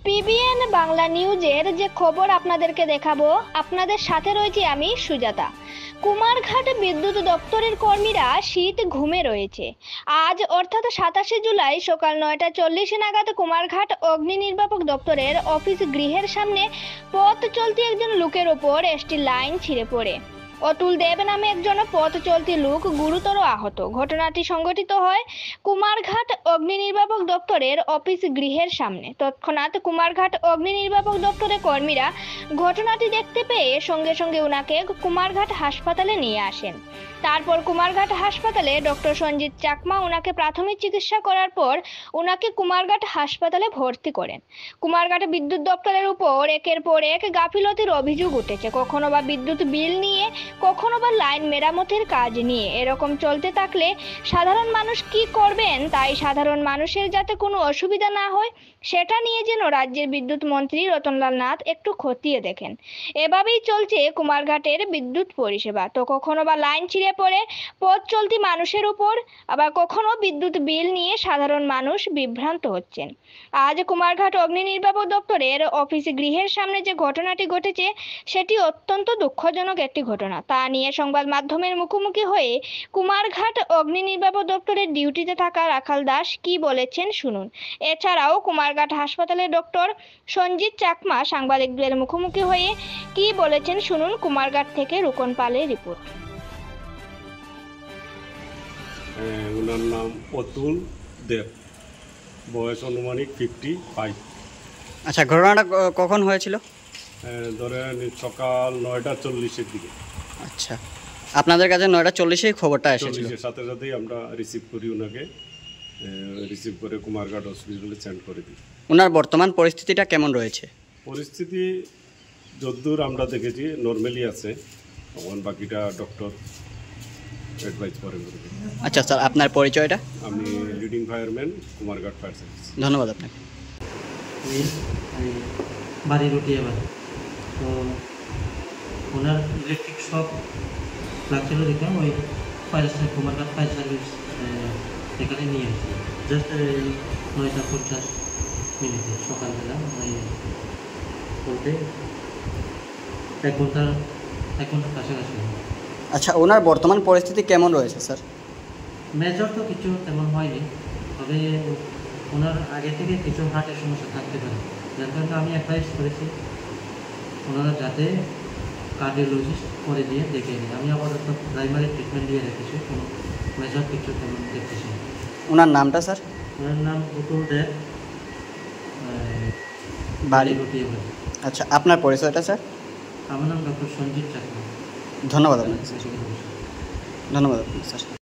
PBN Bangla নিউজের যে খবর আপনাদেরকে দেখাবো, আপনাদের সাথে রয়েছে আমি সুজাতা। কুমারঘাট বিদ্যুৎ দপ্তরের কর্মীরা শীত ঘুমে রয়েছে। আজ অর্থাৎ 27শে জুলাই সকাল 9:40 নাগাদ কুমারঘাট অগ্নি নির্বাপক দপ্তরের অফিস গৃহের সামনে পথ চলতি একজন লোকের ওপর স্টিল লাইন ছিঁড়ে পড়ে অতুল দেব নামে একজন পথ চলতি লোক গুরুতর আহত। ঘটনাটি সংঘটিত হয় কুমারঘাট অগ্নি নির্বাপক দপ্তরের অফিস গৃহের সামনে। তৎক্ষণাৎ কুমারঘাট অগ্নি নির্বাপক দপ্তরের কর্মীরা ঘটনাটি দেখতে পেয়ে সঙ্গে সঙ্গে উনাকে কুমারঘাট হাসপাতালে নিয়ে আসেন। তারপর কুমারঘাট হাসপাতালে ডক্টর সঞ্জিত চাকমা উনাকে প্রাথমিক চিকিৎসা করার পর উনাকে কুমারঘাট হাসপাতালে ভর্তি করেন। কুমারঘাট বিদ্যুৎ দপ্তরের উপর একের পর এক গাফিলতির অভিযোগ উঠেছে, কখনো বা বিদ্যুৎ বিল নিয়ে, কখনো বা লাইন মেরামতের কাজ নিয়ে। এরকম চলতে থাকলে সাধারণ মানুষ কি করবেন? তাই সাধারণ মানুষের যাতে কোনো অসুবিধা না হয় সেটা নিয়ে যেন রাজ্যের বিদ্যুৎ মন্ত্রী রতনলাল নাথ একটু খতিয়ে দেখেন। এভাবেই চলছে কুমারঘাটের বিদ্যুৎ পরিষেবা। তো কখনো বা লাইন ছিঁড়ে পড়ে পথ চলতি মানুষের উপর, আবার কখনো বিদ্যুৎ বিল নিয়ে সাধারণ মানুষ বিভ্রান্ত হচ্ছেন। আজ কুমারঘাট অগ্নি নির্বাপক দপ্তরের অফিস গৃহের সামনে যে ঘটনাটি ঘটেছে সেটি অত্যন্ত দুঃখজনক একটি ঘটনা। তা নিয়ে সংবাদ মাধ্যমের মুখোমুখি হয়ে কুমারঘাট অগ্নি নির্বাপক দপ্তরের ডিউটিতে থাকা রাখাল দাস কি বলেছেন শুনুন। এছাড়াও কুমারঘাট হাসপাতালের ডক্টর সঞ্জিত চাকমা সাংবাদিকদের মুখোমুখি হয়ে কি বলেছেন শুনুন। কুমারঘাট থেকে রুকন পালের রিপোর্ট। ওনার নাম অতুল দেব, বয়স অনুমানিক 55। আচ্ছা, ঘটনাটা কখন হয়েছিল? ধরেন সকাল 9:40-এর দিকে। আচ্ছা, আপনাদের কাছে 9:40-এই খবরটা এসেছিল? 40-এর সাথে সাথেই আমরা রিসিভ করি, ওনাকে রিসিভ করে কুমারঘাট হসপিটালে সেন্ড করে দিই। ওনার বর্তমান পরিস্থিতিটা কেমন রয়েছে? পরিস্থিতি যদ্দূর আমরা দেখেছি নর্মালি আছে, তখন বাকিটা ডক্টর অ্যাডভাইস করে। আচ্ছা স্যার, আপনার পরিচয়টা? আমি leading fireman, Kumarghat fire service. ধন্যবাদ আপনাকে। বাড়ি রুটি এবার তো ওনার ইলেকট্রিক শক লাগছিল দেখলাম, ওই কুমারঘাট ফায়ার সার্ভিস এখানে নিয়ে আসছি জাস্ট 9:50 সকালবেলা। ওই বলতে এক ঘন্টার কাছাকাছি। আচ্ছা, ওনার বর্তমান পরিস্থিতি কেমন রয়েছে স্যার? মেজর তো কিছু তেমন হয়নি, তবে ওনার আগে থেকে কিছু হার্টের সমস্যা থাকতে পারে, যার কারণে আমি অ্যাডভাইস করেছি ওনারা যাতে কার্ডিওলজিস্ট করে দিয়ে দেখে নিই। আমি আপাতত প্রাইমারি ট্রিটমেন্ট দিয়ে রেখেছি, কোনো মেজর কিছু তেমন দেখতেছি না। ওনার নামটা স্যার? ওনার নাম অতুল দেব, বাড়ি রুটি। আচ্ছা, আপনার পরিচয়টা স্যার? আমার নাম ডক্টর সঞ্জিত চাকমা। ধন্যবাদ আপনাকে স্যার। ধন্যবাদ আপনাকে স্যার।